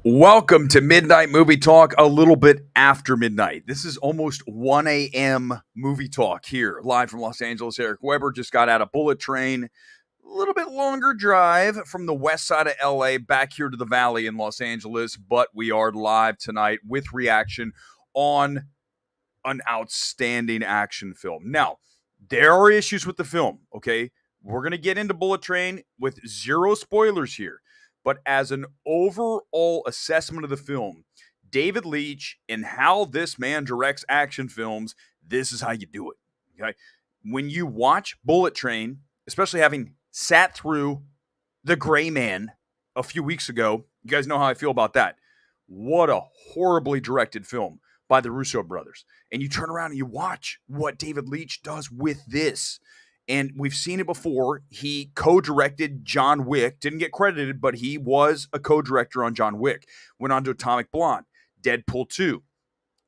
Welcome to Midnight Movie Talk, a little bit after midnight. This is almost 1 a.m. movie talk here, live from Los Angeles. Erick Weber just got out of Bullet Train. A little bit longer drive from the west side of LA back here to the valley in Los Angeles, but we are live tonight with reaction on an outstanding action film. Now, there are issues with the film, okay? We're going to get into Bullet Train with zero spoilers here. But as an overall assessment of the film, David Leitch and how this man directs action films, this is how you do it. Okay. When you watch Bullet Train, especially having sat through The Gray Man a few weeks ago, you guys know how I feel about that. What a horribly directed film by the Russo brothers. And you turn around and you watch what David Leitch does with this. And we've seen it before. He co-directed John Wick. Didn't get credited, but he was a co-director on John Wick. Went on to Atomic Blonde, Deadpool 2.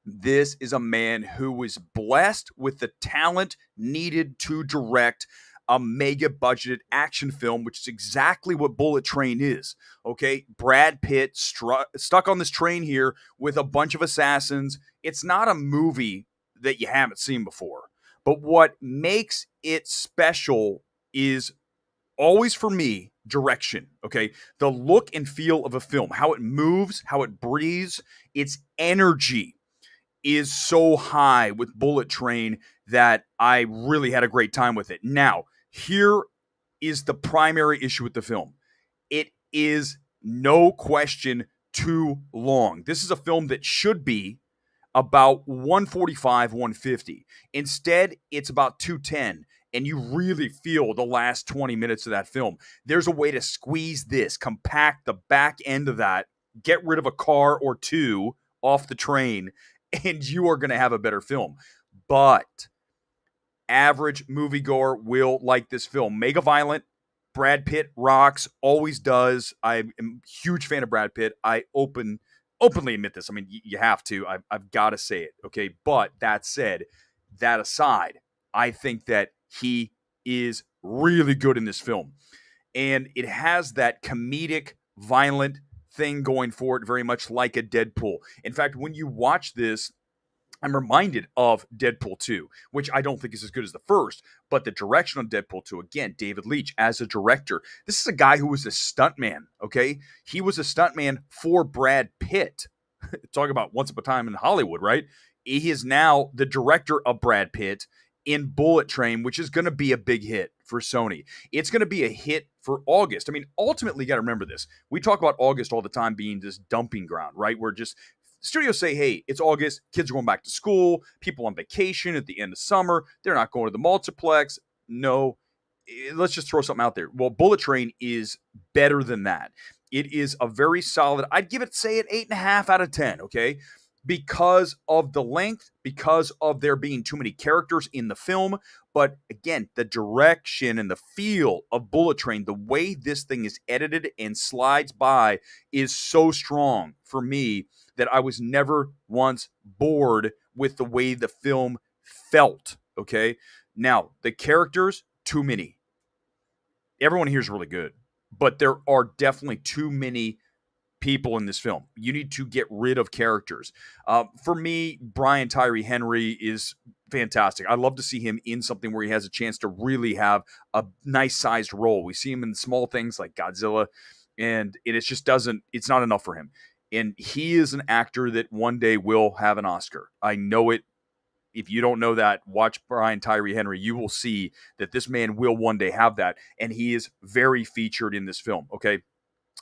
This is a man who was blessed with the talent needed to direct a mega budgeted action film, which is exactly what Bullet Train is. Okay, Brad Pitt stuck on this train here with a bunch of assassins. It's not a movie that you haven't seen before. But what makes it special is always, for me, direction, okay? The look and feel of a film, how it moves, how it breathes, its energy is so high with Bullet Train that I really had a great time with it. Now, here is the primary issue with the film. It is no question too long. This is a film that should be about 145, 150. Instead, it's about 210, and you really feel the last 20 minutes of that film. There's a way to squeeze this, compact the back end of that, get rid of a car or two off the train, and you are going to have a better film. But average moviegoer will like this film. Mega violent. Brad Pitt rocks, always does. I am a huge fan of Brad Pitt. I openly admit this. I mean, you have to. I've got to say it, okay? But that said, that aside, I think that he is really good in this film. And it has that comedic, violent thing going for it, very much like a Deadpool. In fact, when you watch this, I'm reminded of Deadpool 2, which I don't think is as good as the first, but the direction on Deadpool 2, again, David Leitch as a director. This is a guy who was a stuntman, okay? He was a stuntman for Brad Pitt. Talk about once upon a time in Hollywood, right? He is now the director of Brad Pitt in Bullet Train, which is going to be a big hit for Sony. It's going to be a hit for August. I mean, ultimately, you got to remember this. We talk about August all the time being this dumping ground, right? We're just studios say, hey, it's August, kids are going back to school, people on vacation at the end of summer, they're not going to the multiplex. No, let's just throw something out there. Well, Bullet Train is better than that. It is a very solid, I'd give it, say, an 8.5 out of 10, okay? Because of the length, because of there being too many characters in the film. But again, the direction and the feel of Bullet Train, the way this thing is edited and slides by is so strong for me that I was never once bored with the way the film felt, okay? Now, the characters, too many. Everyone here is really good, but there are definitely too many people in this film. You need to get rid of characters. For me, Brian Tyree Henry is fantastic. I love to see him in something where he has a chance to really have a nice-sized role. We see him in small things like Godzilla, and it's not enough for him. And he is an actor that one day will have an Oscar. I know it. If you don't know that, watch Brian Tyree Henry. You will see that this man will one day have that. And he is very featured in this film, okay?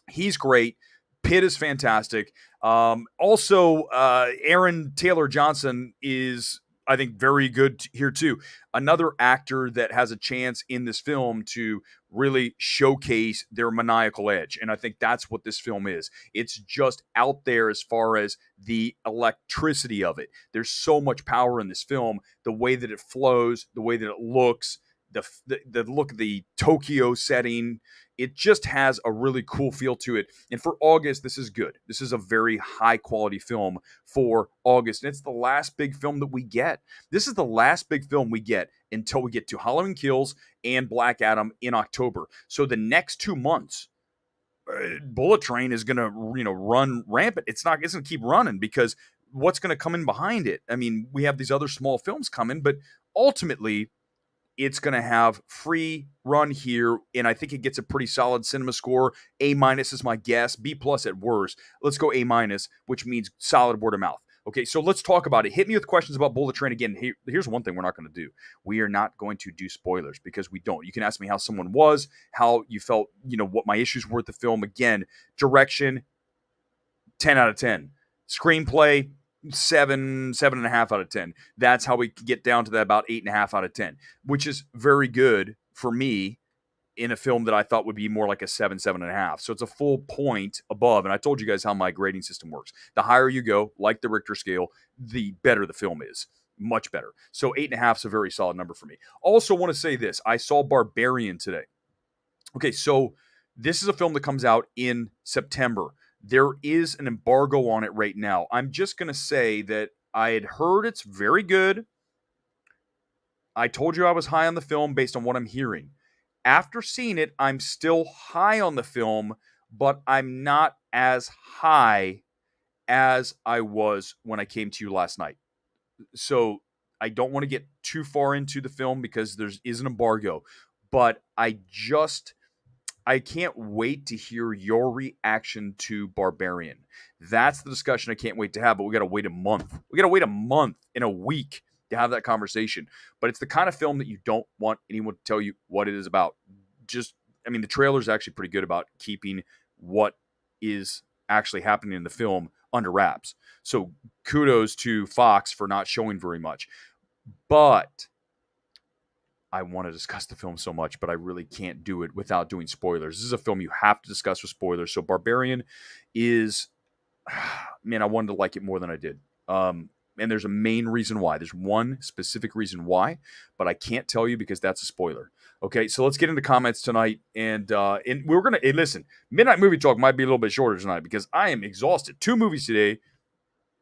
He's great. Pitt is fantastic. Also, Aaron Taylor Johnson is, I think, very good here too. Another actor that has a chance in this film to really showcase their maniacal edge. And I think that's what this film is. It's just out there as far as the electricity of it. There's so much power in this film. The way that it flows, the way that it looks, the look of the Tokyo setting, it just has a really cool feel to it. And for August, this is good. This is a very high quality film for August. And it's the last big film that we get. This is the last big film we get until we get to Halloween Kills and Black Adam in October. So the next 2 months Bullet Train is going to, run rampant. It's going to keep running because what's going to come in behind it? I mean, we have these other small films coming, but ultimately it's going to have free run here, and I think it gets a pretty solid cinema score. A- is my guess. B+ at worst. Let's go A-, which means solid word of mouth. Okay, so let's talk about it. Hit me with questions about Bullet Train again. Here's one thing we're not going to do. We are not going to do spoilers because we don't. You can ask me how someone was, how you felt, what my issues were with the film. Again, direction, 10 out of 10. Screenplay, 7.5 out of 10. That's how we get down to that about 8.5 out of 10, which is very good for me in a film that I thought would be more like a 7.5. So it's a full point above. And I told you guys how my grading system works. The higher you go, like the Richter scale, the better the film is. Much better. So 8.5 is a very solid number for me. Also want to say this. I saw Barbarian today. Okay, so this is a film that comes out in September. There is an embargo on it right now. I'm just going to say that I had heard it's very good. I told you I was high on the film based on what I'm hearing. After seeing it, I'm still high on the film, but I'm not as high as I was when I came to you last night. So I don't want to get too far into the film because there is an embargo, but I can't wait to hear your reaction to Barbarian. That's the discussion I can't wait to have, but we got to wait a month. We got to wait a month in a week to have that conversation. But it's the kind of film that you don't want anyone to tell you what it is about. The trailer is actually pretty good about keeping what is actually happening in the film under wraps. So kudos to Fox for not showing very much. But I want to discuss the film so much, but I really can't do it without doing spoilers. This is a film you have to discuss with spoilers. So Barbarian is, man, I wanted to like it more than I did. And there's a main reason why. There's one specific reason why, but I can't tell you because that's a spoiler. Okay, so let's get into comments tonight. And we're going to, listen, Midnight Movie Talk might be a little bit shorter tonight because I am exhausted. 2 movies today,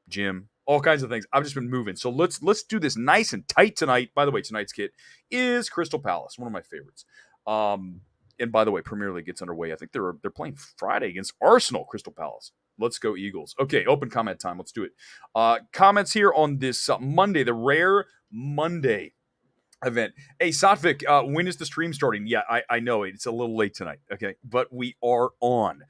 gym, all kinds of things. I've just been moving. So let's do this nice and tight tonight. By the way, tonight's kit is Crystal Palace, one of my favorites. And by the way, Premier League gets underway. I think they're playing Friday against Arsenal, Crystal Palace. Let's go Eagles. Okay, open comment time. Let's do it. Comments here on this Monday, the rare Monday event. Hey, Satvik, when is the stream starting? Yeah, I know it. It's a little late tonight, okay? But we are on.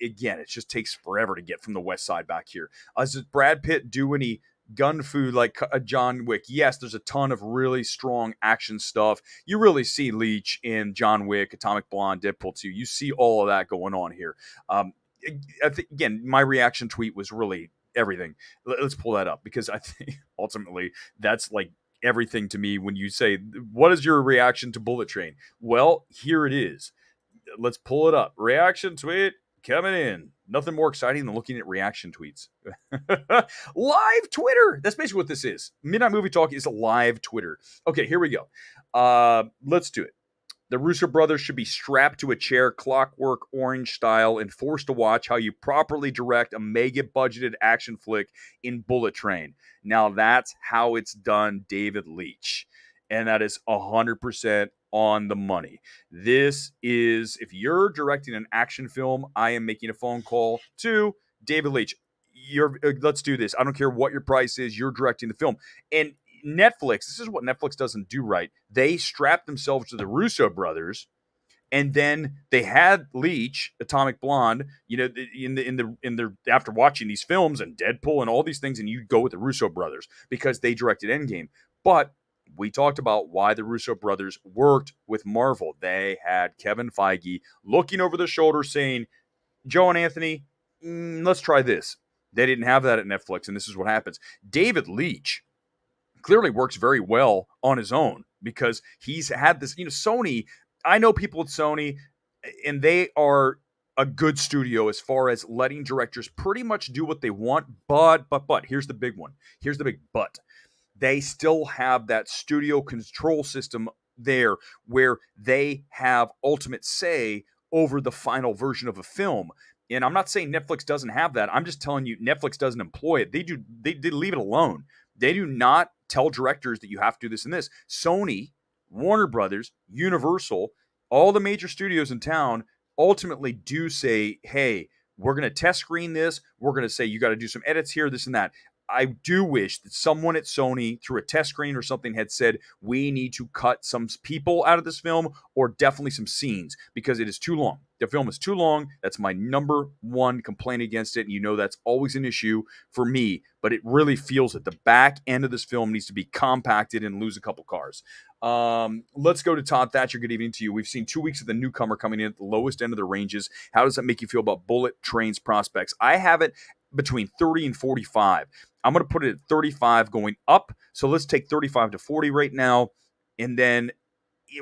Again, it just takes forever to get from the west side back here. Does Brad Pitt do any gun fu like John Wick? Yes, there's a ton of really strong action stuff. You really see Leech in John Wick, Atomic Blonde, Deadpool 2. You see all of that going on here. I think, again, my reaction tweet was really everything. Let's pull that up because I think ultimately that's like everything to me when you say, what is your reaction to Bullet Train? Well, here it is. Let's pull it up. Reaction tweet coming in. Nothing more exciting than looking at reaction tweets. Live Twitter. That's basically what this is. Midnight Movie Talk is a live Twitter. Okay, here we go. Let's do it. The Russo brothers should be strapped to a chair, Clockwork Orange style, and forced to watch how you properly direct a mega-budgeted action flick in Bullet Train. Now that's how it's done, David Leitch. And that is 100% on the money. This is, if you're directing an action film, I am making a phone call to David Leitch. Let's do this. I don't care what your price is. You're directing the film. And Netflix, this is what Netflix doesn't do right. They strapped themselves to the Russo brothers, and then they had Leach, Atomic Blonde, in the after watching these films and Deadpool and all these things, and you go with the Russo brothers because they directed Endgame. But we talked about why the Russo brothers worked with Marvel. They had Kevin Feige looking over their shoulder saying, Joe and Anthony, let's try this. They didn't have that at Netflix, and this is what happens. David Leitch clearly works very well on his own because he's had this, Sony, I know people at Sony, and they are a good studio as far as letting directors pretty much do what they want, but here's the big one. Here's the big but. They still have that studio control system there where they have ultimate say over the final version of a film. And I'm not saying Netflix doesn't have that. I'm just telling you Netflix doesn't employ it. They leave it alone. They do not tell directors that you have to do this and this. Sony, Warner Brothers, Universal, all the major studios in town ultimately do say, hey, we're going to test screen this. We're going to say you got to do some edits here, this and that. I do wish that someone at Sony, through a test screen or something, had said, we need to cut some people out of this film, or definitely some scenes, because it is too long. The film is too long. That's my number one complaint against it. And you know that's always an issue for me, but it really feels that the back end of this film needs to be compacted and lose a couple cars. Let's go to Todd Thatcher. Good evening to you. We've seen 2 weeks of the newcomer coming in at the lowest end of the ranges. How does that make you feel about Bullet Train's prospects? I have it between 30 and 45. I'm going to put it at 35 going up. So let's take 35 to 40 right now, and then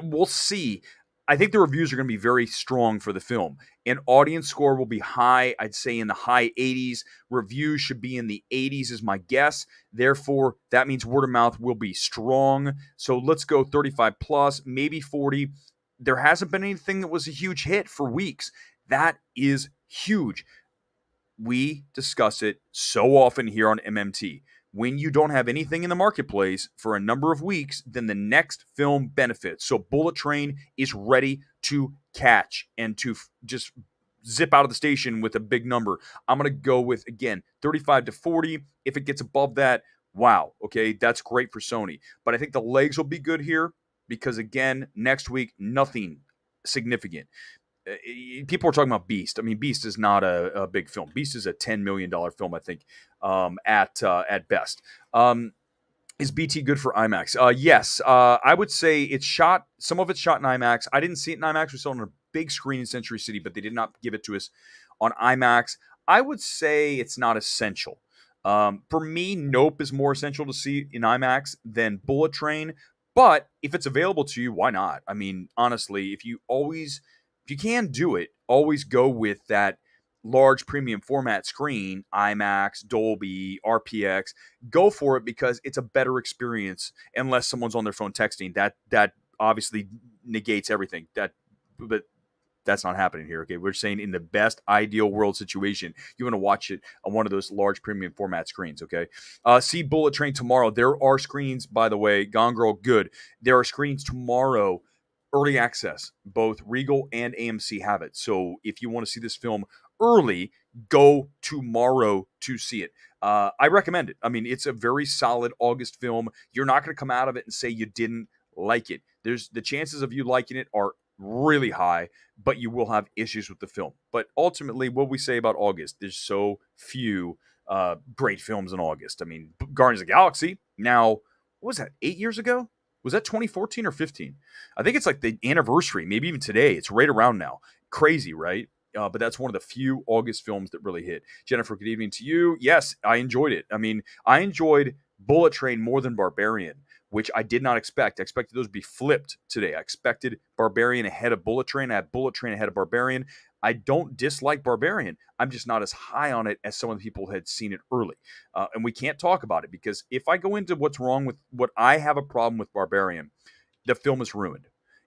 we'll see. I think the reviews are going to be very strong for the film. An audience score will be high, I'd say in the high 80s. Reviews should be in the 80s is my guess. Therefore, that means word of mouth will be strong. So let's go 35 plus, maybe 40. There hasn't been anything that was a huge hit for weeks. That is huge. We discuss it so often here on MMT. When you don't have anything in the marketplace for a number of weeks, then the next film benefits. So Bullet Train is ready to catch and to just zip out of the station with a big number. I'm going to go with, again, 35 to 40. If it gets above that, wow, okay, that's great for Sony. But I think the legs will be good here because, again, next week, nothing significant. People are talking about Beast. I mean, Beast is not a big film. Beast is a $10 million film, I think, at best. Is BT good for IMAX? Yes. I would say it's shot. Some of it's shot in IMAX. I didn't see it in IMAX. We saw it on a big screen in Century City, but they did not give it to us on IMAX. I would say it's not essential. For me, Nope is more essential to see in IMAX than Bullet Train. But if it's available to you, why not? I mean, honestly, if you can do it, always go with that large premium format screen, IMAX, Dolby, RPX. Go for it because it's a better experience unless someone's on their phone texting. That obviously negates everything. But that's not happening here. Okay, we're saying in the best ideal world situation, you want to watch it on one of those large premium format screens. Okay, see Bullet Train tomorrow. There are screens, by the way. Gone Girl, good. There are screens tomorrow. Early access, both Regal and AMC have it. So if you want to see this film early, go tomorrow to see it. I recommend it. I mean, it's a very solid August film. You're not going to come out of it and say you didn't like it. There's the chances of you liking it are really high, but you will have issues with the film. But ultimately, what we say about August, there's so few great films in August. I mean, Guardians of the Galaxy. Now, what was that? 8 years ago? Was that 2014 or 15? I think it's like the anniversary, maybe even today. It's right around now. Crazy, right? But that's one of the few August films that really hit. Jennifer, good evening to you. Yes, I enjoyed it. I mean, I enjoyed Bullet Train more than Barbarian, which I did not expect. I expected those to be flipped today. I expected Barbarian ahead of Bullet Train. I had Bullet Train ahead of Barbarian. I don't dislike Barbarian. I'm just not as high on it as some of the people had seen it early. And we can't talk about it because if I go into what's wrong with what I have a problem with Barbarian, the film is ruined.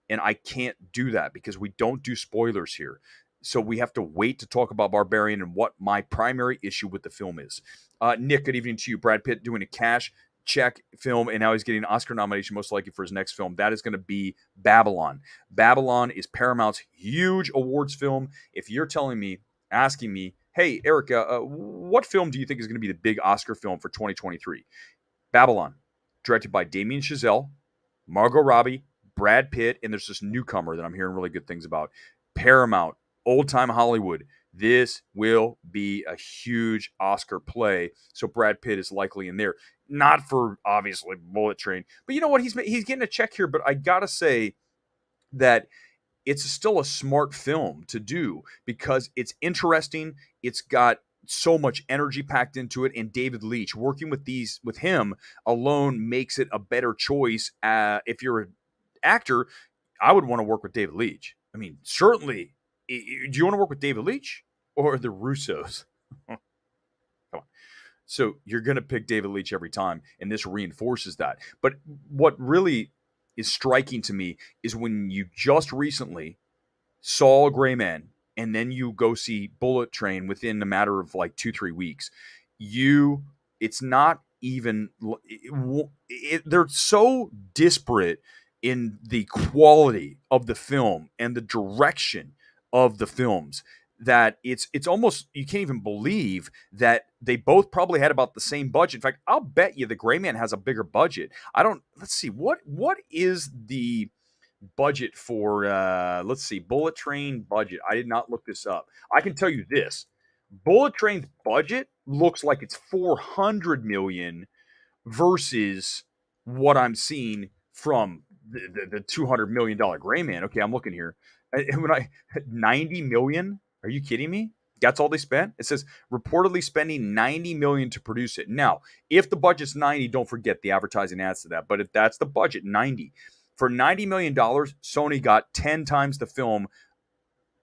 And I can't do that because we don't do spoilers here. So we have to wait to talk about Barbarian and what my primary issue with the film is. Nick, good evening to you. Brad Pitt doing a cash check film, and now he's getting an Oscar nomination most likely for his next film. That is going to be Babylon. Babylon is Paramount's huge awards film. If you're asking me, hey, Eric, what film do you think is going to be the big Oscar film for 2023? Babylon, directed by Damien Chazelle, Margot Robbie, Brad Pitt, and there's this newcomer that I'm hearing really good things about. Paramount, old-time Hollywood. This will be a huge Oscar play, so Brad Pitt is likely in there. Not for, obviously, Bullet Train. But you know what? He's getting a check here, but I got to say that it's still a smart film to do because it's interesting. It's got so much energy packed into it, and David Leitch working with him alone makes it a better choice. If you're an actor, I would want to work with David Leitch. I mean, certainly. Do you want to work with David Leitch or the Russos? Come on. So you're going to pick David Leitch every time, and this reinforces that. But what really is striking to me is when you just recently saw Gray Man, and then you go see Bullet Train within a matter of like 2-3 weeks. It's not even. They're so disparate in the quality of the film and the direction of the films that it's almost, you can't even believe that they both probably had about the same budget. In fact, I'll bet you the Gray Man has a bigger budget. I don't Let's see, what is the budget for let's see, Bullet Train budget. I did not look this up. I can tell you this. Bullet Train's budget looks like it's 400 million versus what I'm seeing from the $200 million Gray Man. Okay, I'm looking here. When I 90 million? Are you kidding me? That's all they spent? It says reportedly spending 90 million to produce it. Now, if the budget's 90, don't forget the advertising adds to that. But if that's the budget, 90. For $90 million, Sony got 10 times the film,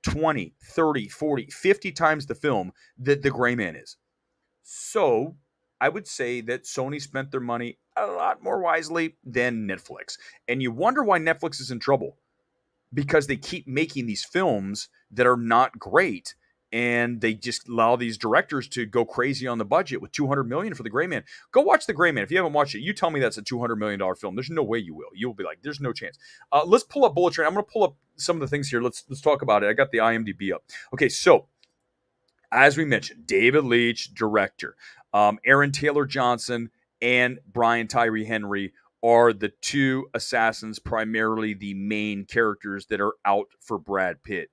20, 30, 40, 50 times the film that the Gray Man is. So I would say that Sony spent their money a lot more wisely than Netflix. And you wonder why Netflix is in trouble, because they keep making these films that are not great. And they just allow these directors to go crazy on the budget with 200 million for the Gray Man. Go watch the Gray Man. If you haven't watched it, you tell me that's a $200 million film. There's no way you will. You'll be like, there's no chance. Let's pull up Bullet Train. I'm going to pull up some of the things here. Let's talk about it. I got the IMDb up. Okay, so as we mentioned, David Leitch, director. Aaron Taylor Johnson and Brian Tyree Henry are the two assassins, primarily the main characters that are out for Brad Pitt.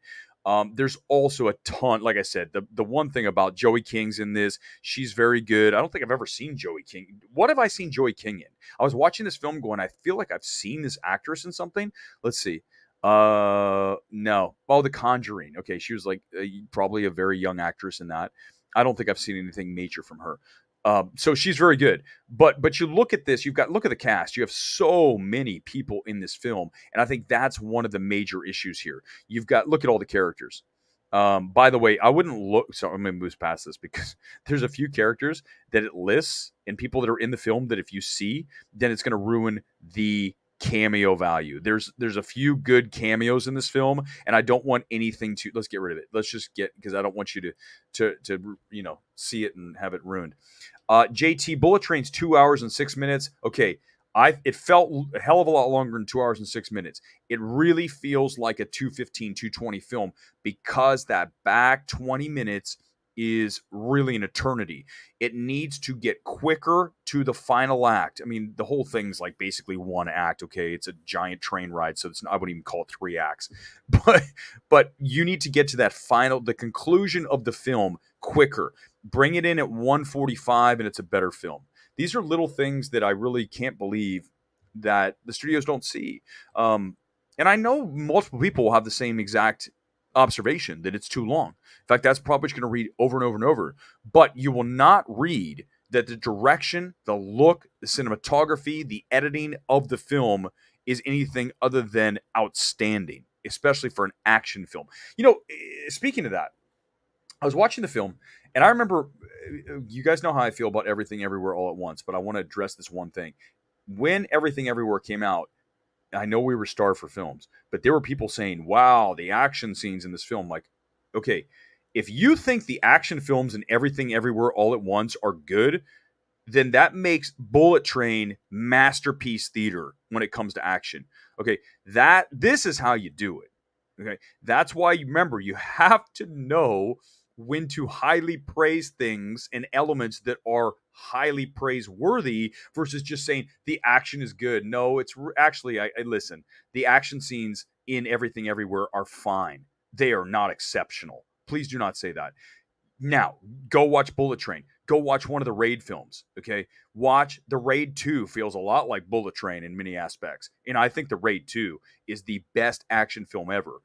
There's also a ton, like I said, the one thing about Joey King's in this, she's very good. I don't think I've ever seen Joey King. What have I seen Joey King in? I was watching this film going, I feel like I've seen this actress in something. Let's see. No. Oh, The Conjuring. Okay, she was like probably a very young actress in that. I don't think I've seen anything major from her. So she's very good. But you look at this, look at the cast. You have so many people in this film, and I think that's one of the major issues here. Look at all the characters. By the way, I wouldn't look. So I'm going to move past this because there's a few characters that it lists and people that are in the film that if you see, then it's going to ruin the cameo value. There's a few good cameos in this film, and I don't want anything to. Let's get rid of it. Let's just because I don't want you to see it and have it ruined. JT, Bullet Train's 2 hours and 6 minutes. Okay, it felt a hell of a lot longer than 2 hours and 6 minutes. It really feels like a 215, 220 film because that back 20 minutes is really an eternity. It needs to get quicker to the final act. I mean, the whole thing's like basically one act. Okay, it's a giant train ride, so I wouldn't even call it 3 acts. But you need to get to the conclusion of the film quicker. Bring it in at 1:45, and it's a better film. These are little things that I really can't believe that the studios don't see. And I know multiple people will have the same exact observation that it's too long. In fact, that's probably what you're going to read over and over and over. But you will not read that the direction, the look, the cinematography, the editing of the film is anything other than outstanding, especially for an action film. Speaking of that, I was watching the film, and I remember, you guys know how I feel about Everything Everywhere All at Once, but I want to address this one thing. When Everything Everywhere came out, I know we were starved for films, but there were people saying, wow, the action scenes in this film. Like, okay, if you think the action films and Everything Everywhere All at Once are good, then that makes Bullet Train masterpiece theater when it comes to action. Okay, this is how you do it. Okay, that's why you have to know when to highly praise things and elements that are highly praiseworthy versus just saying the action is good. No, it's actually, I listen, the action scenes in Everything Everywhere are fine. They are not exceptional. Please do not say that. Now, go watch Bullet Train. Go watch one of the Raid films, okay? Watch The Raid 2 feels a lot like Bullet Train in many aspects. And I think The Raid 2 is the best action film ever.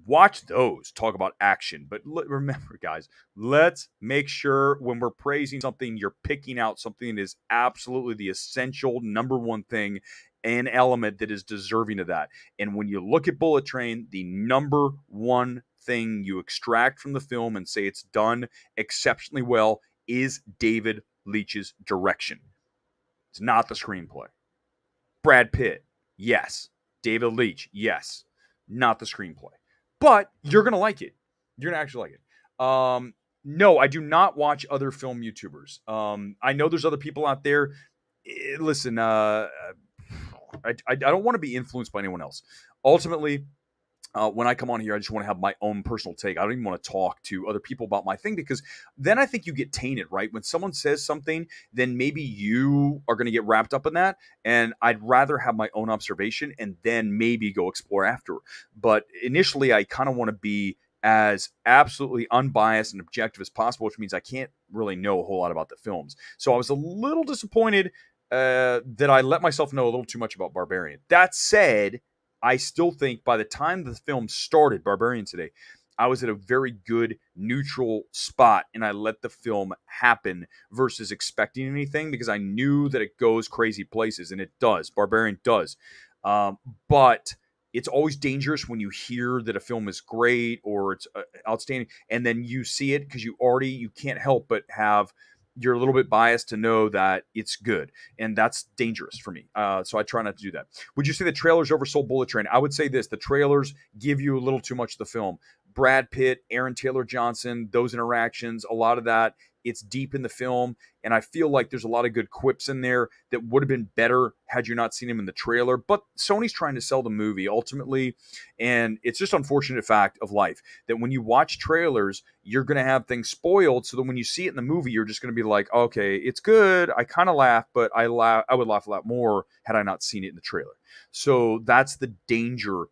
Watch those, talk about action. But remember, guys, let's make sure when we're praising something, you're picking out something that is absolutely the essential number one thing, an element that is deserving of that. And when you look at Bullet Train, the number one thing you extract from the film and say it's done exceptionally well is David Leitch's direction. It's not the screenplay. Brad Pitt, yes. David Leitch, yes. Not the screenplay. But you're going to like it. You're going to actually like it. No, I do not watch other film YouTubers. I know there's other people out there. Listen, I don't want to be influenced by anyone else. Ultimately, when I come on here, I just want to have my own personal take. I don't even want to talk to other people about my thing, because then I think you get tainted, right? When someone says something, then maybe you are going to get wrapped up in that. And I'd rather have my own observation and then maybe go explore after. But initially, I kind of want to be as absolutely unbiased and objective as possible, which means I can't really know a whole lot about the films. So I was a little disappointed that I let myself know a little too much about Barbarian. That said, I still think by the time the film started, Barbarian today, I was at a very good neutral spot, and I let the film happen versus expecting anything, because I knew that it goes crazy places, and it does. Barbarian does. Um, but it's always dangerous when you hear that a film is great or it's outstanding, and then you see it because you can't help but have, you're a little bit biased to know that it's good, and that's dangerous for me. So I try not to do that. Would you say the trailers oversold Bullet Train? I would say this: the trailers give you a little too much of the film. Brad Pitt, Aaron Taylor Johnson, those interactions, a lot of that, it's deep in the film, and I feel like there's a lot of good quips in there that would have been better had you not seen them in the trailer. But Sony's trying to sell the movie ultimately, and it's just unfortunate fact of life that when you watch trailers, you're going to have things spoiled, so that when you see it in the movie, you're just going to be like, okay, it's good. I kind of laugh, but I would laugh a lot more had I not seen it in the trailer. So that's the danger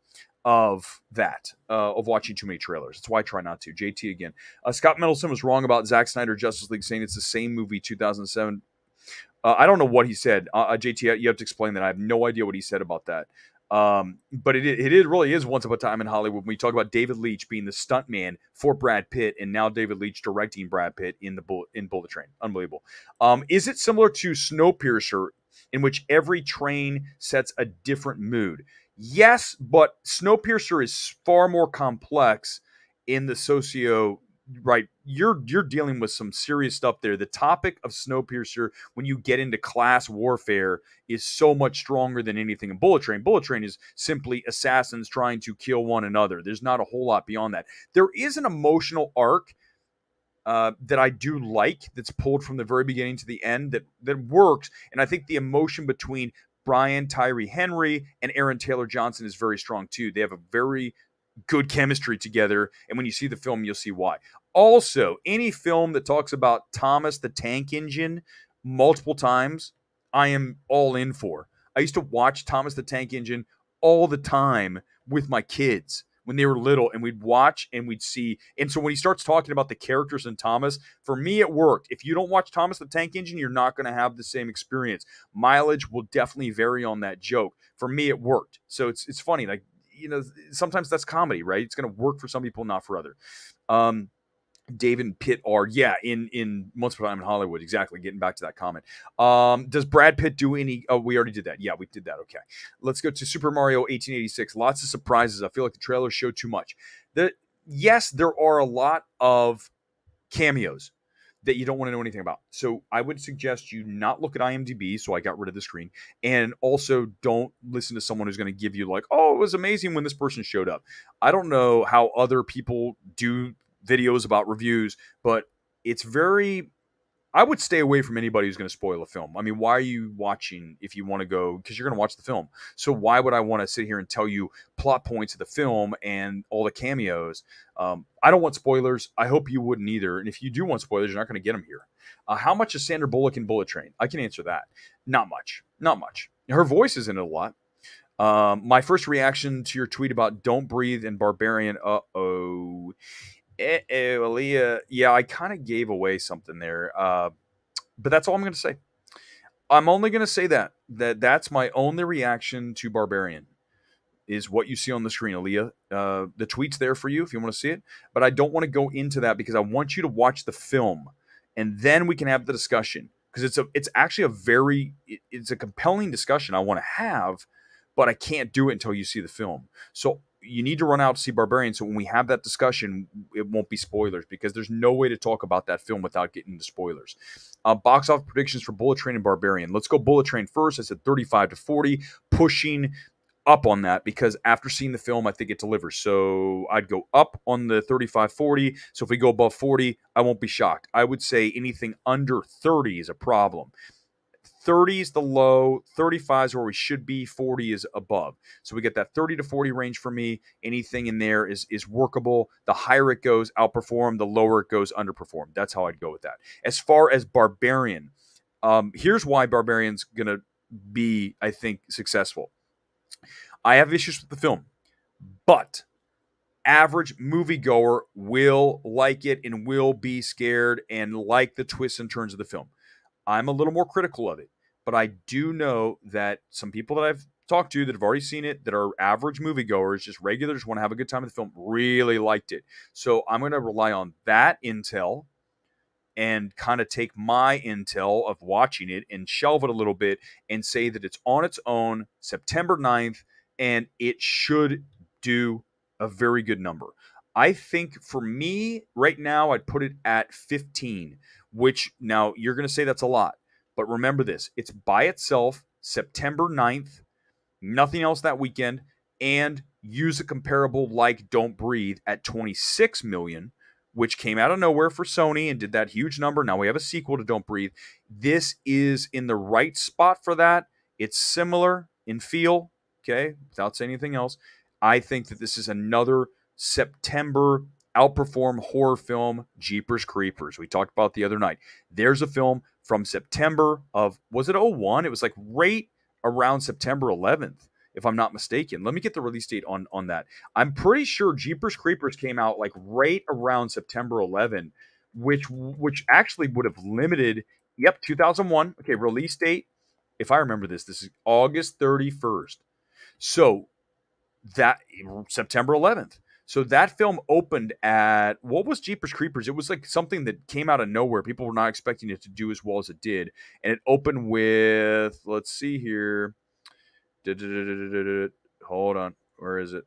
of that, of watching too many trailers. That's why I try not to. JT again. Scott Mendelson was wrong about Zack Snyder Justice League, saying it's the same movie 2007. I don't know what he said. JT, you have to explain that. I have no idea what he said about that. But it really is Once Upon a Time in Hollywood. When we talk about David Leitch being the stuntman for Brad Pitt, and now David Leitch directing Brad Pitt in Bullet Train. Unbelievable. Is it similar to Snowpiercer, in which every train sets a different mood? Yes, but Snowpiercer is far more complex in the socio. Right, you're dealing with some serious stuff there. The topic of Snowpiercer, when you get into class warfare, is so much stronger than anything in Bullet Train. Bullet Train is simply assassins trying to kill one another. There's not a whole lot beyond that. There is an emotional arc that I do like, that's pulled from the very beginning to the end, that works. And I think the emotion between Brian Tyree Henry and Aaron Taylor Johnson is very strong too. They have a very good chemistry together, and when you see the film, you'll see why. Also, any film that talks about Thomas the Tank Engine multiple times, I am all in for. I used to watch Thomas the Tank Engine all the time with my kids when they were little, and we'd watch and we'd see. And so when he starts talking about the characters in Thomas, for me, it worked. If you don't watch Thomas the Tank Engine, you're not going to have the same experience. Mileage will definitely vary on that joke. For me, it worked. So it's funny. Like, sometimes that's comedy, right? It's going to work for some people, not for others. David and Pitt are, in Once Upon a Time in Hollywood. Exactly. Getting back to that comment. Does Brad Pitt do any? Oh, we already did that. Yeah, we did that. Okay. Let's go to Super Mario 1886. Lots of surprises. I feel like the trailer showed too much. Yes, there are a lot of cameos that you don't want to know anything about. So I would suggest you not look at IMDb. So I got rid of the screen. And also don't listen to someone who's going to give you like, oh, it was amazing when this person showed up. I don't know how other people do videos about reviews, but it's very, I would stay away from anybody who's going to spoil a film. I mean, why are you watching if you want to go? Because you're going to watch the film. So why would I want to sit here and tell you plot points of the film and all the cameos? I don't want spoilers. I hope you wouldn't either. And if you do want spoilers, you're not going to get them here. How much is Sandra Bullock in Bullet Train? I can answer that. Not much. Not much. Her voice is in it a lot. My first reaction to your tweet about Don't Breathe and Barbarian, Aaliyah, yeah, I kind of gave away something there. But that's all I'm going to say. I'm only going to say that's my only reaction to Barbarian is what you see on the screen, Aaliyah. The tweet's there for you if you want to see it. But I don't want to go into that because I want you to watch the film, and then we can have the discussion. Because it's actually it's a compelling discussion I want to have, but I can't do it until you see the film. So you need to run out to see Barbarian, so when we have that discussion, it won't be spoilers, because there's no way to talk about that film without getting into spoilers. Box office predictions for Bullet Train and Barbarian. Let's go Bullet Train first. I said 35 to 40, pushing up on that, because after seeing the film, I think it delivers. So I'd go up on the 35-40. So if we go above 40, I won't be shocked. I would say anything under 30 is a problem. 30 is the low, 35 is where we should be, 40 is above. So we get that 30 to 40 range for me. Anything in there is workable. The higher it goes, outperform. The lower it goes, underperform. That's how I'd go with that. As far as Barbarian, here's why Barbarian's going to be, I think, successful. I have issues with the film, but average moviegoer will like it and will be scared and like the twists and turns of the film. I'm a little more critical of it, but I do know that some people that I've talked to that have already seen it, that are average moviegoers, just regular, just want to have a good time with the film, really liked it. So I'm going to rely on that intel and kind of take my intel of watching it and shelve it a little bit and say that it's on its own September 9th and it should do a very good number. I think for me right now, I'd put it at 15, which now you're going to say that's a lot. But remember this, it's by itself September 9th, nothing else that weekend, and use a comparable like Don't Breathe at 26 million, which came out of nowhere for Sony and did that huge number. Now we have a sequel to Don't Breathe. This is in the right spot for that. It's similar in feel, okay, without saying anything else. I think that this is another September outperform horror film, Jeepers Creepers. We talked about the other night. There's a film from September of, was it 01? It was like right around September 11th, if I'm not mistaken. Let me get the release date on that. I'm pretty sure Jeepers Creepers came out like right around September 11, which actually would have limited, 2001. Okay, release date, if I remember this is August 31st. So that September 11th. So that film opened at, what was Jeepers Creepers? It was like something that came out of nowhere. People were not expecting it to do as well as it did. And it opened with, let's see here. Hold on. Where is it?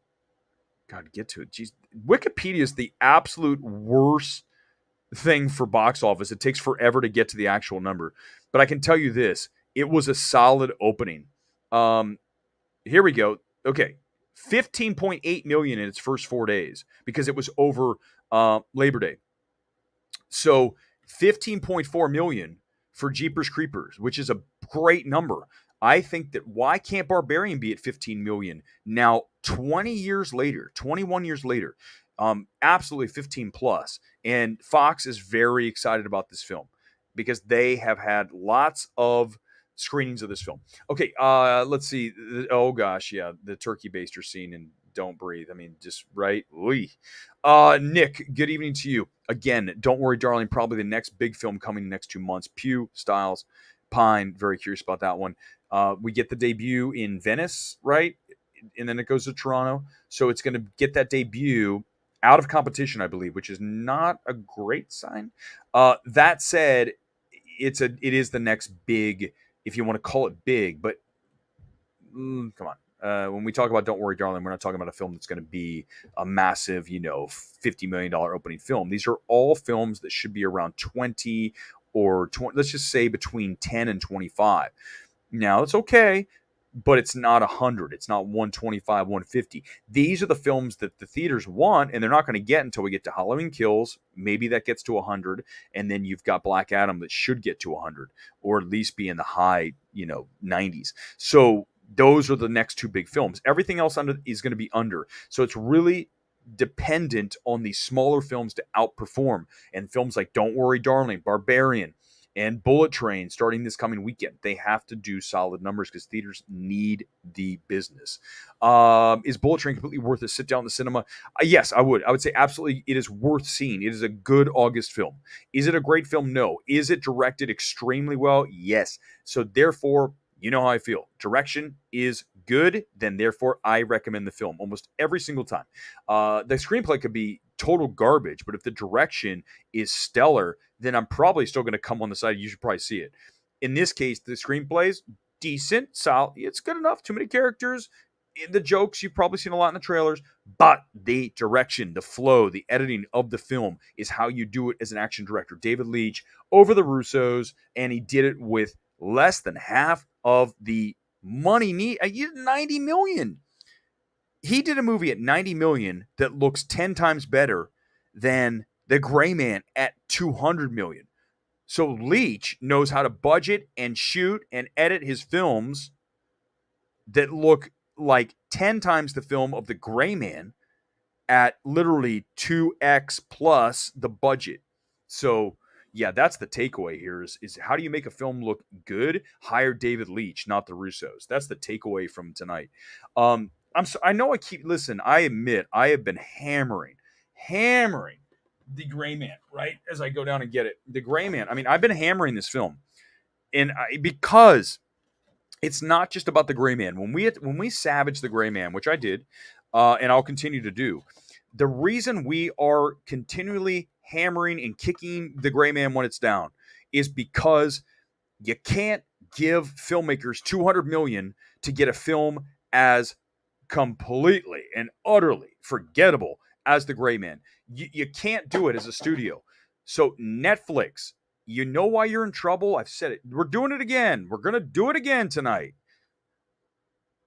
God, get to it. Jeez. Wikipedia is the absolute worst thing for box office. It takes forever to get to the actual number. But I can tell you this. It was a solid opening. Here we go. Okay. 15.8 million in its first 4 days because it was over Labor Day. So 15.4 million for Jeepers Creepers, which is a great number. I think that why can't Barbarian be at 15 million now 21 years later, absolutely 15 plus. And Fox is very excited about this film because they have had lots of screenings of this film. Okay, let's see. Oh gosh, yeah, the turkey baster scene in Don't Breathe. I mean, just right. Nick, good evening to you. Again, Don't Worry, Darling, probably the next big film coming in the next 2 months. Pew, Styles, Pine, very curious about that one. We get the debut in Venice, right? And then it goes to Toronto. So it's going to get that debut out of competition, I believe, which is not a great sign. That said, it is the next big, if you want to call it big, but come on. When we talk about Don't Worry, Darling, we're not talking about a film that's going to be a massive, $50 million opening film. These are all films that should be around 20 or 20, let's just say between 10 and 25. Now, it's okay, but it's not 100. It's not 125, 150. These are the films that the theaters want, and they're not going to get until we get to Halloween Kills. Maybe that gets to 100, and then you've got Black Adam that should get to 100, or at least be in the high, 90s. So those are the next two big films. Everything else is going to be under. So it's really dependent on these smaller films to outperform. And films like Don't Worry, Darling, Barbarian, and Bullet Train starting this coming weekend. They have to do solid numbers because theaters need the business. Is Bullet Train completely worth a sit down in the cinema? Yes, I would. I would say absolutely it is worth seeing. It is a good August film. Is it a great film? No. Is it directed extremely well? Yes. So therefore, you know how I feel. Direction is good, then therefore I recommend the film almost every single time. The screenplay could be total garbage, but if the direction is stellar, then I'm probably still going to come on the side. You should probably see it. In this case, the screenplay's decent, solid. It's good enough. Too many characters. The jokes you've probably seen a lot in the trailers, but the direction, the flow, the editing of the film is how you do it as an action director. David Leitch over the Russos, and he did it with less than half of the money need. 90 million. He did a movie at 90 million that looks 10 times better than The Gray Man at 200 million. So Leach knows how to budget and shoot and edit his films that look like 10 times the film of The Gray Man at literally 2x plus the budget. So yeah, that's the takeaway here is how do you make a film look good? Hire David Leach, not the Russos. That's the takeaway from tonight. I know I keep listen, I admit I have been hammering The Gray Man, right? As I go down and get it. The Gray Man. I mean, I've been hammering this film. Because it's not just about the Gray Man. When we savage the Gray Man, which I did, and I'll continue to do, the reason we are continually hammering and kicking the Gray Man when it's down is because you can't give filmmakers $200 million to get a film as completely and utterly forgettable as the Gray Man. You can't do it as a studio. So Netflix, you know why you're in trouble? I've said it. We're doing it again. We're going to do it again tonight.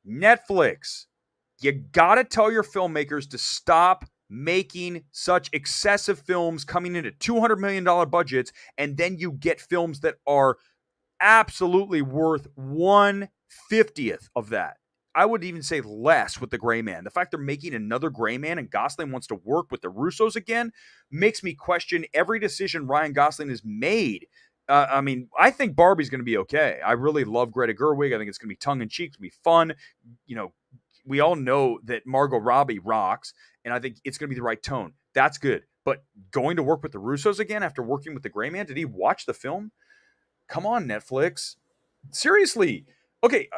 Netflix, you got to tell your filmmakers to stop making such excessive films coming in at $200 million budgets, and then you get films that are absolutely worth 1/50th of that. I would even say less with the Gray Man. The fact they're making another Gray Man and Gosling wants to work with the Russos again makes me question every decision Ryan Gosling has made. I mean, I think Barbie's going to be okay. I really love Greta Gerwig. I think it's going to be tongue-in-cheek. It's going to be fun. You know, we all know that Margot Robbie rocks, and I think it's going to be the right tone. That's good. But going to work with the Russos again after working with the Gray Man, did he watch the film? Come on, Netflix. Seriously. Okay,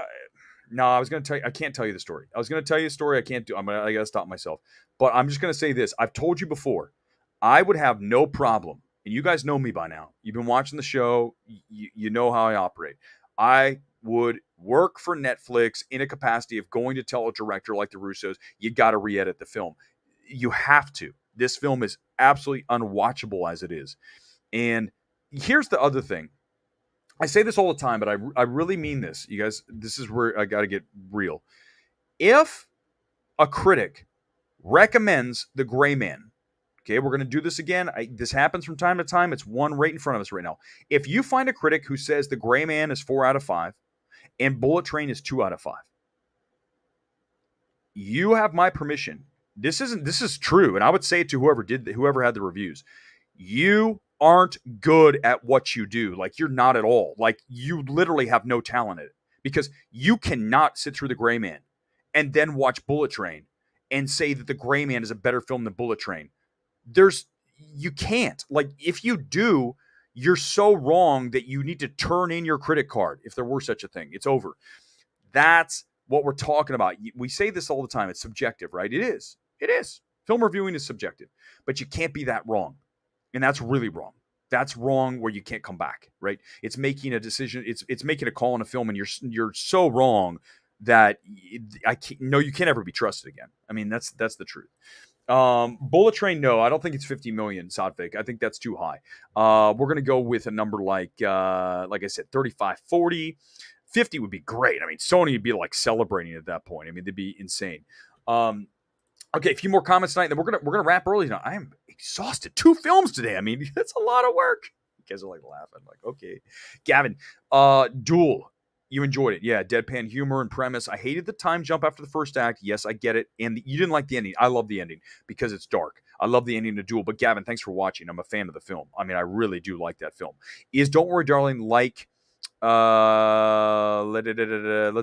no, I was going to tell you, I can't tell you the story. I was going to tell you a story I can't do. I got to stop myself. But I'm just going to say this. I've told you before, I would have no problem, and you guys know me by now. You've been watching the show. You know how I operate. I would work for Netflix in a capacity of going to tell a director like the Russos, you got to re-edit the film. You have to. This film is absolutely unwatchable as it is. And here's the other thing. I say this all the time, but I really mean this. You guys, this is where I got to get real. If a critic recommends The Gray Man, okay, we're going to do this again. This happens from time to time. It's one right in front of us right now. If you find a critic who says The Gray Man is 4 out of 5 and Bullet Train is 2 out of 5, you have my permission. This is true, and I would say it to whoever had the reviews. You aren't good at what you do. Like, you're not at all. Like, you literally have no talent at it, because you cannot sit through The Gray Man and then watch Bullet Train and say that The Gray Man is a better film than Bullet Train. You can't. Like, if you do, you're so wrong that you need to turn in your critic card. If there were such a thing, it's over. That's what we're talking about. We say this all the time. It's subjective, right? It is. Film reviewing is subjective, but you can't be that wrong. And that's really wrong. That's wrong where you can't come back, right? It's making a decision. It's making a call on a film, and you're so wrong that you can't ever be trusted again. I mean, that's the truth. Bullet Train, no, I don't think it's 50 million, Sadvik. I think that's too high. We're gonna go with a number like I said, 35, 40, 50 would be great. I mean, Sony would be like celebrating at that point. I mean, they'd be insane. Okay, a few more comments tonight, then we're gonna wrap early now. I am exhausted. 2 films today. I mean, that's a lot of work. You guys are like laughing, like, okay. Gavin, Duel. You enjoyed it. Yeah, deadpan humor and premise. I hated the time jump after the first act. Yes, I get it. And you didn't like the ending. I love the ending because it's dark. I love the ending of Duel. But Gavin, thanks for watching. I'm a fan of the film. I mean, I really do like that film. Is Don't Worry, Darling like... let's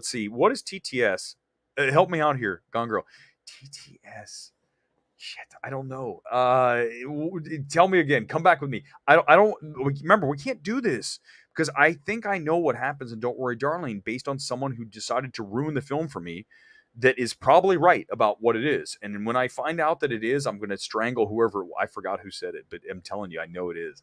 see. What is TTS? Help me out here, Gone Girl. TTS. Shit, I don't know. Tell me again. Come back with me. I don't remember. We can't do this because I think I know what happens in Don't Worry, Darling, based on someone who decided to ruin the film for me. That is probably right about what it is. And when I find out that it is, I'm going to strangle whoever. I forgot who said it, but I'm telling you, I know it is.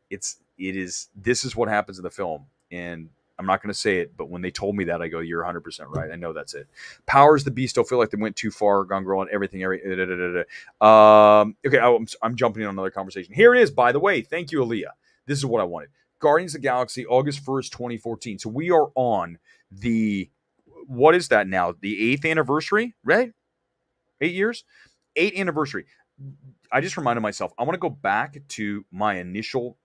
It is. This is what happens in the film, and I'm not going to say it, but when they told me that, I go, you're 100% right. I know that's it. Powers the Beast. I feel like they went too far. Gone Girl and everything. Okay, I'm jumping in on another conversation. Here it is, by the way. Thank you, Aaliyah. This is what I wanted. Guardians of the Galaxy, August 1st, 2014. So we are on what is that now? The 8th anniversary, right? 8 years? 8th anniversary. I just reminded myself, I want to go back to my initial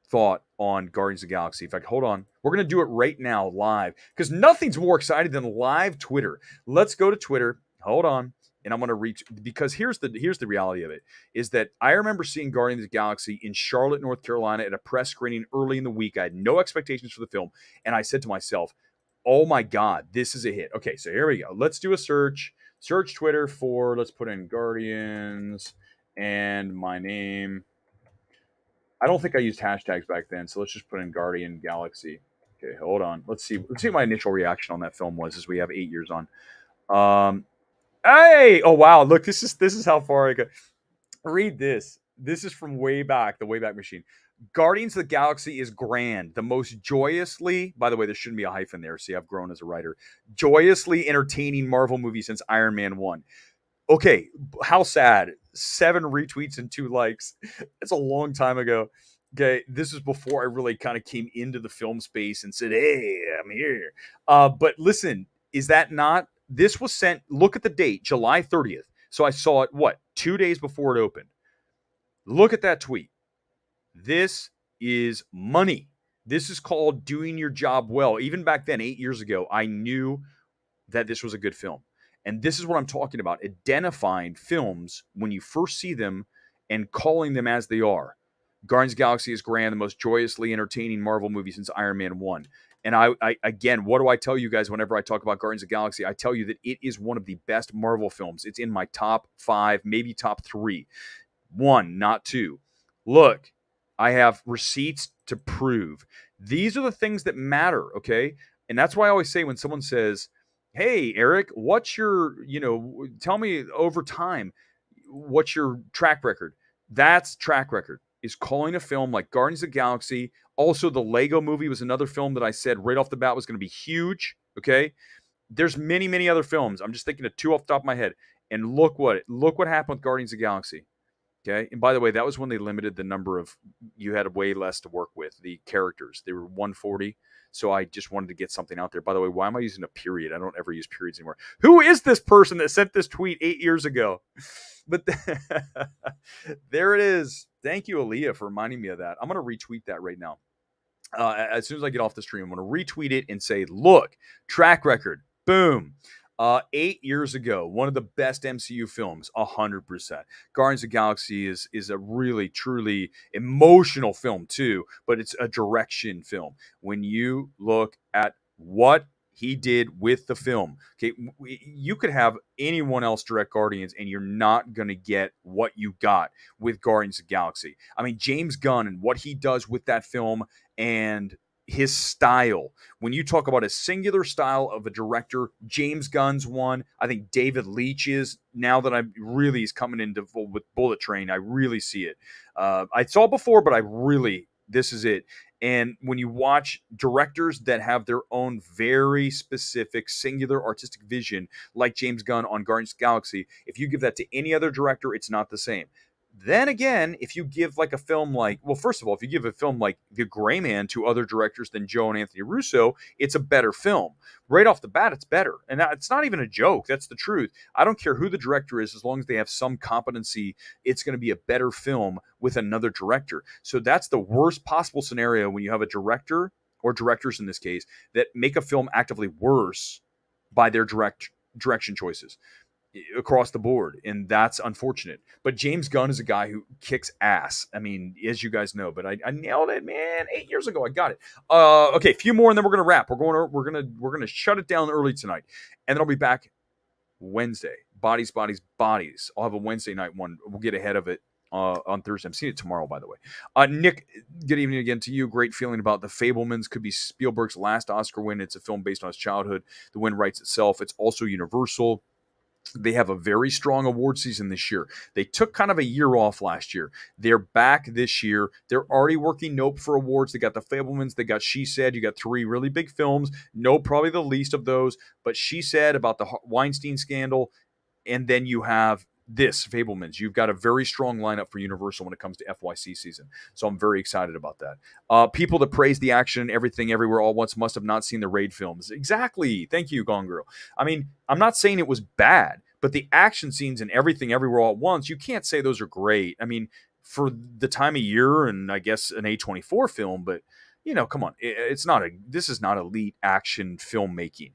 thought on Guardians of the Galaxy. In fact, hold on. We're going to do it right now live because nothing's more exciting than live Twitter. Let's go to Twitter. Hold on. And I'm going to reach because here's the reality of it is that I remember seeing Guardians of the Galaxy in Charlotte, North Carolina at a press screening early in the week. I had no expectations for the film. And I said to myself, oh my God, this is a hit. Okay, so here we go. Let's do a search. Search Twitter for, let's put in Guardians and my name. I don't think I used hashtags back then, so let's just put in Guardian Galaxy. Okay, hold on. Let's see what my initial reaction on that film was as we have 8 years on. Hey! Oh wow, look, this is how far I go. Read this. This is from way back, the Wayback Machine. Guardians of the Galaxy is grand. The most joyously, by the way, there shouldn't be a hyphen there. See, I've grown as a writer. Joyously entertaining Marvel movie since Iron Man 1. Okay, how sad. 7 retweets and 2 likes. It's a long time ago. Okay, this is before I really kind of came into the film space and said, hey, I'm here. But listen, is that not? This was sent, look at the date, July 30th. So I saw it, 2 days before it opened. Look at that tweet. This is money. This is called doing your job well. Even back then, 8 years ago, I knew that this was a good film. And this is what I'm talking about, identifying films when you first see them and calling them as they are. Guardians of the Galaxy is grand, the most joyously entertaining Marvel movie since Iron Man 1. And I again, what do I tell you guys whenever I talk about Guardians of the Galaxy? I tell you that it is one of the best Marvel films. It's in my top 5, maybe top 3. 1, not 2. Look, I have receipts to prove. These are the things that matter, okay? And that's why I always say when someone says, hey, Erick, what's your, tell me over time, what's your track record? That's track record, is calling a film like Guardians of the Galaxy. Also, the Lego movie was another film that I said right off the bat was going to be huge, okay? There's many, many other films. I'm just thinking of 2 off the top of my head. And look what happened with Guardians of the Galaxy. Okay. And by the way, that was when they limited the number of, you had way less to work with, the characters. They were 140. So I just wanted to get something out there. By the way, why am I using a period? I don't ever use periods anymore. Who is this person that sent this tweet 8 years ago? But there it is. Thank you, Aaliyah, for reminding me of that. I'm going to retweet that right now. As soon as I get off the stream, I'm going to retweet it and say, look, track record. Boom. 8 years ago, one of the best MCU films, 100%. Guardians of the Galaxy is a really, truly emotional film too, but it's a direction film. When you look at what he did with the film, okay, you could have anyone else direct Guardians and you're not going to get what you got with Guardians of the Galaxy. I mean, James Gunn and what he does with that film and his style. When you talk about a singular style of a director, James Gunn's one. I think David Leitch is, now that he's coming into with Bullet Train. I really see it. I saw it before, but this is it. And when you watch directors that have their own very specific, singular artistic vision, like James Gunn on Guardians of the Galaxy, if you give that to any other director, it's not the same. Then again, if you give like a film like, well, first of all, if you give a film like The Gray Man to other directors than Joe and Anthony Russo, it's a better film. Right off the bat, it's better. And it's not even a joke. That's the truth. I don't care who the director is, as long as they have some competency, it's going to be a better film with another director. So that's the worst possible scenario when you have a director, or directors in this case, that make a film actively worse by their direction choices across the board, and that's unfortunate. But James Gunn is a guy who kicks ass. I mean, as you guys know, but I nailed it, man. 8 years ago, I got it. Okay, a few more, and then we're gonna wrap. We're gonna shut it down early tonight, and then I'll be back Wednesday. Bodies. I'll have a Wednesday night one. We'll get ahead of it on Thursday. I'm seeing it tomorrow, by the way. Nick, good evening again to you. Great feeling about The Fabelmans. Could be Spielberg's last Oscar win. It's a film based on his childhood. The win writes itself. It's also Universal. They have a very strong award season this year. They took kind of a year off last year. They're back this year. They're already working Nope for awards. They got The Fabelmans. They got She Said. You got 3 really big films. Nope, probably the least of those. But She Said, about the Weinstein scandal. And then you have this, Fabelmans. You've got a very strong lineup for Universal when it comes to FYC season. So I'm very excited about that. People that praise the action, everything, everywhere, all at once must have not seen the Raid films. Exactly. Thank you, Gone Girl. I mean, I'm not saying it was bad, but the action scenes and everything, everywhere, all at once, you can't say those are great. I mean, for the time of year, and I guess an A24 film, but come on, it's not this is not elite action filmmaking.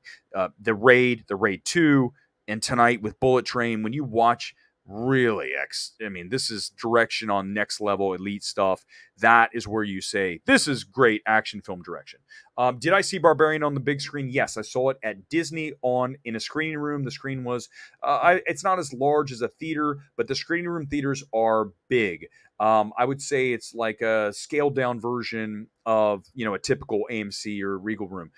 The Raid 2, and tonight with Bullet Train, when you watch really I mean, this is direction on next level elite stuff. That is where you say this is great action film direction. Did I see Barbarian on the big screen? Yes, I saw it at Disney in a screening room. The screen was it's not as large as a theater, but the screening room theaters are big. I would say it's like a scaled down version of a typical AMC or Regal room,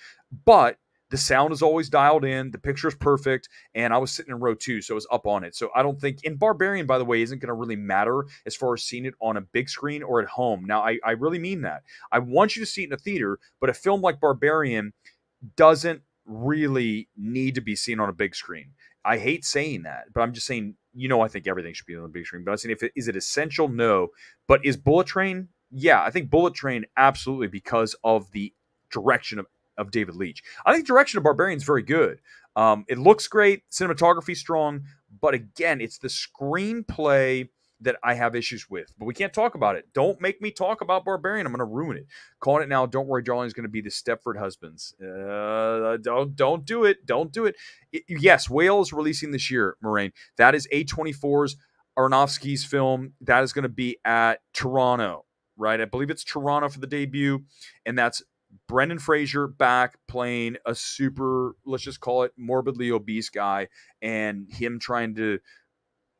but the sound is always dialed in. The picture is perfect. And I was sitting in row 2, so I was up on it. So I don't think, and Barbarian, by the way, isn't going to really matter as far as seeing it on a big screen or at home. Now, I really mean that. I want you to see it in a theater, but a film like Barbarian doesn't really need to be seen on a big screen. I hate saying that, but I'm just saying, I think everything should be on the big screen. But I'm saying, is it essential? No. But is Bullet Train? Yeah, I think Bullet Train, absolutely, because of the direction of David Leitch. I think the direction of Barbarian is very good. It looks great, cinematography strong, but again, it's the screenplay that I have issues with. But we can't talk about it. Don't make me talk about Barbarian. I'm going to ruin it. Calling it now. Don't worry, darling is going to be the Stepford Husbands. Don't do it. Don't do it. Yes, Whale is releasing this year, Moraine. That is A24's Aronofsky's film. That is going to be at Toronto, right? I believe it's Toronto for the debut, and that's Brendan Fraser back playing a super, let's just call it morbidly obese guy, and him trying to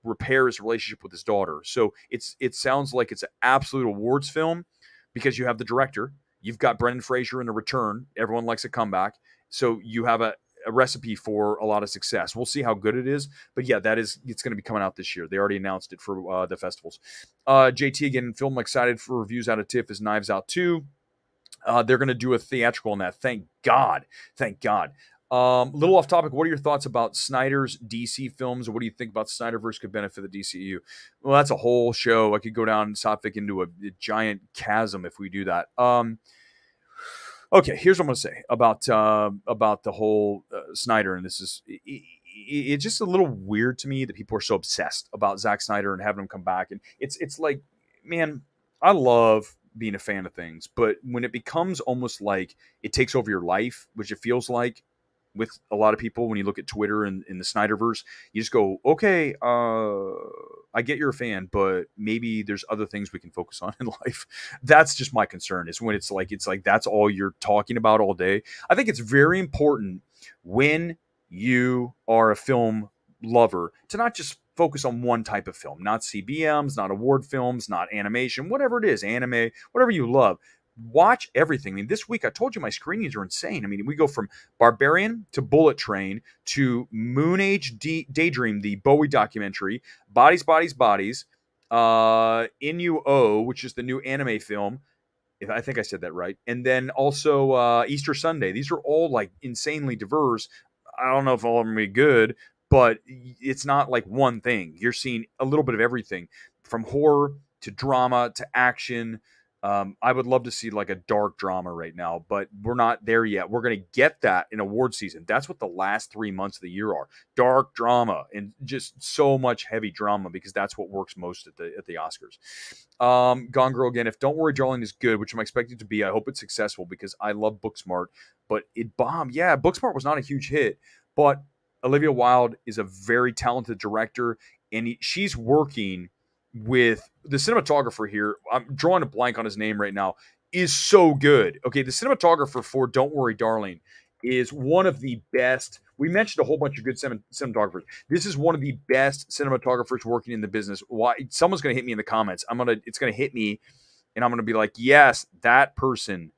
repair his relationship with his daughter. So it sounds like it's an absolute awards film because you have the director, you've got Brendan Fraser in a return. Everyone likes a comeback. So you have a recipe for a lot of success. We'll see how good it is. But yeah, it's going to be coming out this year. They already announced it for the festivals. JT, again, film excited for reviews out of TIFF is Knives Out 2. They're going to do a theatrical on that. Thank God. Thank God. Little off topic. What are your thoughts about Snyder's DC films? What do you think about Snyderverse could benefit the DCU? Well, that's a whole show. I could go down topic into a giant chasm if we do that. Okay, here's what I'm going to say about the whole Snyder, and this is it's just a little weird to me that people are so obsessed about Zack Snyder and having him come back, and it's like, man, I love being a fan of things, but when it becomes almost like it takes over your life, which it feels like with a lot of people when you look at Twitter and in the Snyderverse, you just go, okay, I get you're a fan, but maybe there's other things we can focus on in life. That's just my concern, is when it's like that's all you're talking about all day. I think it's very important when you are a film lover to not just focus on one type of film, not CBMs, not award films, not animation, whatever it is, anime, whatever you love. Watch everything. I mean, this week I told you my screenings are insane. I mean, we go from Barbarian to Bullet Train to Moon Age Daydream, the Bowie documentary, Bodies, Bodies, Bodies, Inuo, which is the new anime film. If I think I said that right. And then also Easter Sunday. These are all like insanely diverse. I don't know if all of them will be good, but it's not like one thing. You're seeing a little bit of everything from horror to drama to action. I would love to see like a dark drama right now, but we're not there yet. We're going to get that in award season. That's what the last 3 months of the year are. Dark drama and just so much heavy drama, because that's what works most at the Oscars. Gone Girl again. If Don't Worry Darling is good, which I'm expecting to be, I hope it's successful because I love Booksmart, but it bombed. Yeah, Booksmart was not a huge hit, but Olivia Wilde is a very talented director, and she's working with the cinematographer here. I'm drawing a blank on his name right now. Is so good. Okay, the cinematographer for Don't Worry Darling is one of the best. We mentioned a whole bunch of good cinematographers. This is one of the best cinematographers working in the business. Why? Someone's going to hit me in the comments. It's going to hit me, and I'm going to be like, yes, that person.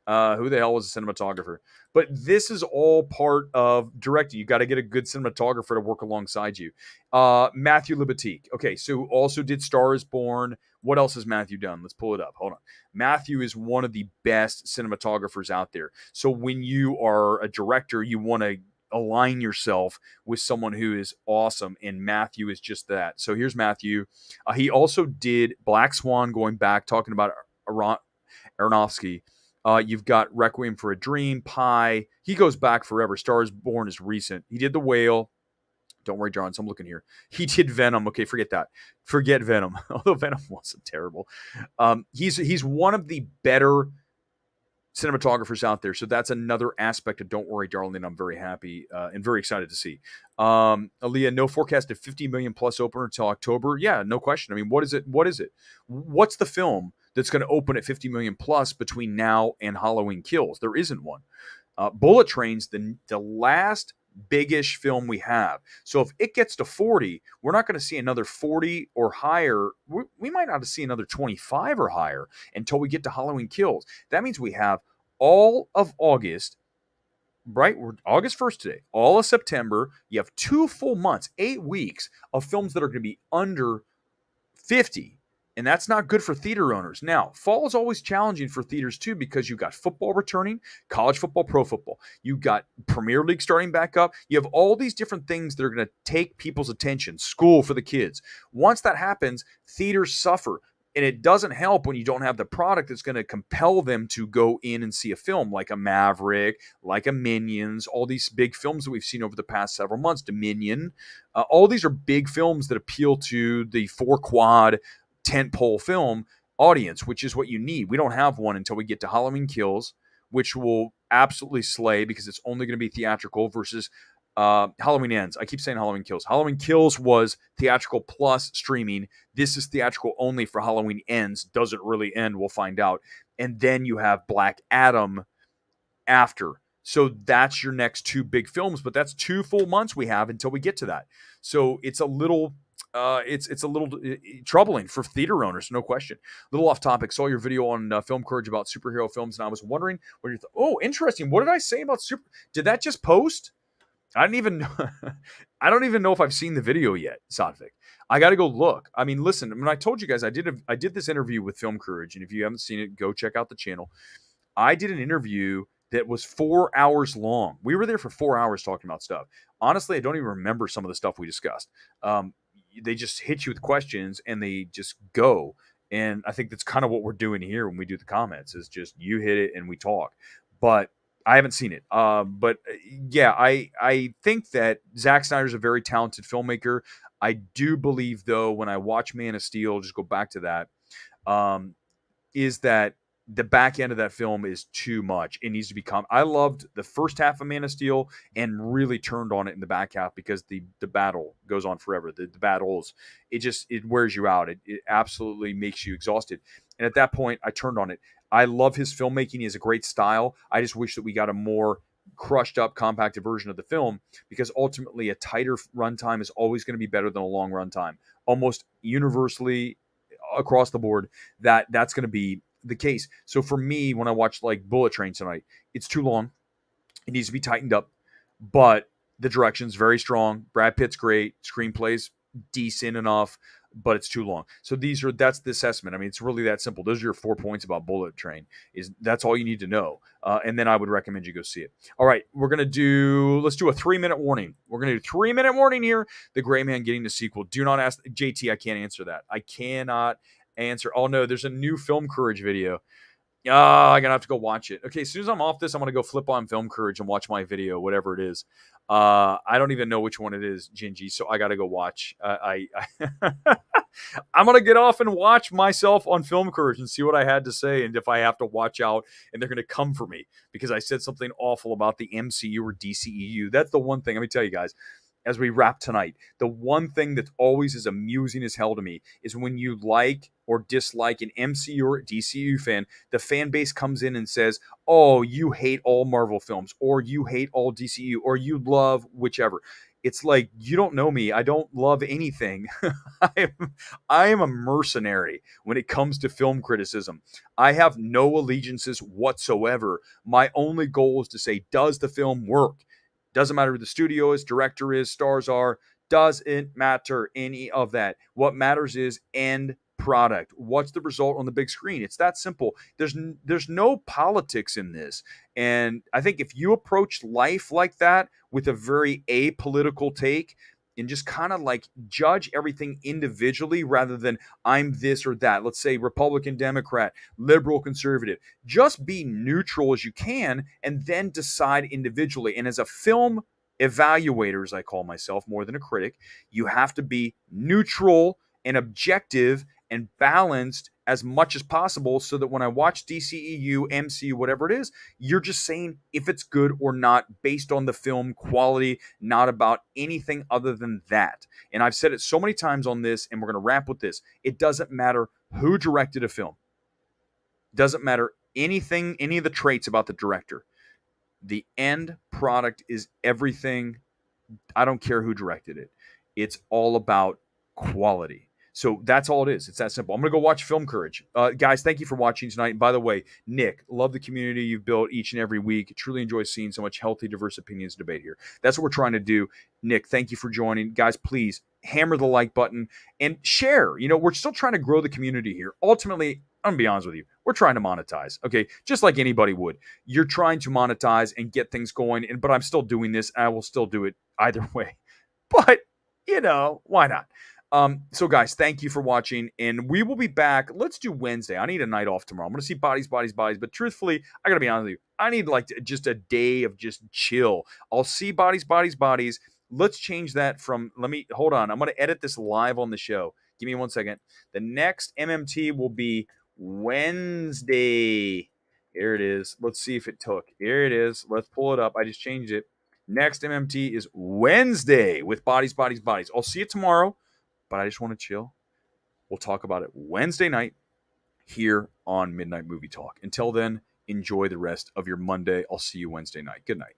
Who the hell was a cinematographer? But this is all part of directing. You got to get a good cinematographer to work alongside you. Matthew Libatique. Okay, so also did Star is Born. What else has Matthew done? Let's pull it up. Hold on. Matthew is one of the best cinematographers out there. So when you are a director, you want to align yourself with someone who is awesome, and Matthew is just that. So here's Matthew. He also did Black Swan, going back, talking about Aronofsky. You've got Requiem for a Dream, Pi. He goes back forever. Star is Born is recent. He did The Whale. Don't worry, John. I'm looking here. He did Venom. Okay, forget that. Forget Venom. Although Venom wasn't terrible. He's one of the better cinematographers out there. So that's another aspect of Don't Worry, Darling. I'm very happy and very excited to see. Aaliyah, no forecasted 50 million plus opener until October. Yeah, no question. I mean, what is it? What's the film that's going to open at 50 million plus between now and Halloween Kills? There isn't one. Bullet Train's the last big-ish film we have. So if it gets to 40, we're not going to see another 40 or higher. We might not see another 25 or higher until we get to Halloween Kills. That means we have all of August, right? We're August 1st today. All of September. You have 2 full months, 8 weeks of films that are going to be under 50. And that's not good for theater owners. Now, fall is always challenging for theaters too because you've got football returning, college football, pro football. You've got Premier League starting back up. You have all these different things that are going to take people's attention, school for the kids. Once that happens, theaters suffer. And it doesn't help when you don't have the product that's going to compel them to go in and see a film like a Maverick, like a Minions, all these big films that we've seen over the past several months, Dominion. All these are big films that appeal to the 4-quad tentpole film audience, which is what you need. We don't have one until we get to Halloween Kills, which will absolutely slay because it's only going to be theatrical versus Halloween Ends. I keep saying Halloween Kills. Halloween Kills was theatrical plus streaming. This is theatrical only for Halloween Ends. Doesn't really end. We'll find out. And then you have Black Adam after. So that's your next 2 big films, but that's 2 full months we have until we get to that. So it's a little it's a little troubling for theater owners, no question. A little off topic. Saw your video on Film Courage about superhero films, and I was wondering what you thought. Oh, interesting. What did I say about super? Did that just post? I didn't even know. I don't even know if I've seen the video yet, Sadvik. I got to go look. I mean, listen. When I told you guys I did this interview with Film Courage, and if you haven't seen it, go check out the channel. I did an interview that was 4 hours long. We were there for 4 hours talking about stuff. Honestly, I don't even remember some of the stuff we discussed. They just hit you with questions and they just go. And I think that's kind of what we're doing here when we do the comments is just you hit it and we talk. But I haven't seen it. But yeah, I think that Zack Snyder's a very talented filmmaker. I do believe, though, when I watch Man of Steel, just go back to that, is that the back end of that film is too much. It needs to become. I loved the first half of Man of Steel and really turned on it in the back half because the battle goes on forever. The battles, it wears you out. It absolutely makes you exhausted. And at that point, I turned on it. I love his filmmaking. He has a great style. I just wish that we got a more crushed up, compacted version of the film because ultimately a tighter runtime is always going to be better than a long runtime. Almost universally across the board, that's going to be the case. So for me, when I watched like Bullet Train tonight, it's too long. It needs to be tightened up, but the direction's very strong. Brad Pitt's great. Screenplay's decent enough, but it's too long. So that's the assessment. I mean, it's really that simple. Those are your 4 points about Bullet Train. That's all you need to know. And then I would recommend you go see it. All right, let's do a 3-minute warning. We're going to do a 3-minute warning here. The Gray Man getting the sequel. Do not ask JT. I can't answer that. I cannot answer. Oh no, there's a new Film Courage video. I'm gonna have to go watch it. Okay, as soon as I'm off this, I'm gonna go flip on Film Courage and watch my video, whatever it is. I don't even know which one it is, Gingy, so I gotta go watch. I'm gonna get off and watch myself on Film Courage and see what I had to say, and if I have to watch out, and they're gonna come for me because I said something awful about the MCU or DCEU. That's the one thing. Let me tell you guys. As we wrap tonight, the one thing that always is amusing as hell to me is when you like or dislike an MCU or DCU fan, the fan base comes in and says, oh, you hate all Marvel films, or you hate all DCU, or you love whichever. It's like, you don't know me. I don't love anything. I am a mercenary when it comes to film criticism. I have no allegiances whatsoever. My only goal is to say, does the film work? Doesn't matter who the studio is, director is, stars are. Doesn't matter any of that. What matters is end product. What's the result on the big screen? It's that simple. There's no politics in this. And I think if you approach life like that with a very apolitical take and just kind of like judge everything individually rather than I'm this or that. Let's say Republican, Democrat, liberal, conservative. Just be neutral as you can and then decide individually. And as a film evaluator, as I call myself, more than a critic. You have to be neutral and objective and balanced as much as possible so that when I watch DCEU, MCU, whatever it is, you're just saying if it's good or not based on the film quality, not about anything other than that. And I've said it so many times on this, and we're going to wrap with this. It doesn't matter who directed a film. It doesn't matter anything, any of the traits about the director. The end product is everything. I don't care who directed it. It's all about quality. So that's all it is. It's that simple. I'm going to go watch Film Courage. Guys, thank you for watching tonight. And by the way, Nick, love the community you've built each and every week. Truly enjoy seeing so much healthy, diverse opinions debate here. That's what we're trying to do. Nick, thank you for joining. Guys, please hammer the like button and share. We're still trying to grow the community here. Ultimately, I'm going to be honest with you. We're trying to monetize, okay? Just like anybody would. You're trying to monetize and get things going, but I'm still doing this. I will still do it either way. But, why not? So guys, thank you for watching, and we will be back. Let's do Wednesday. I need a night off tomorrow. I'm going to see Bodies, but truthfully, I got to be honest with you. I need just a day of just chill. I'll see Bodies. Let's change that hold on. I'm going to edit this live on the show. Give me 1 second. The next MMT will be Wednesday. Here it is. Let's see if it took. Here it is. Let's pull it up. I just changed it. Next MMT is Wednesday with Bodies. I'll see you tomorrow, but I just want to chill. We'll talk about it Wednesday night here on Midnight Movie Talk. Until then, enjoy the rest of your Monday. I'll see you Wednesday night. Good night.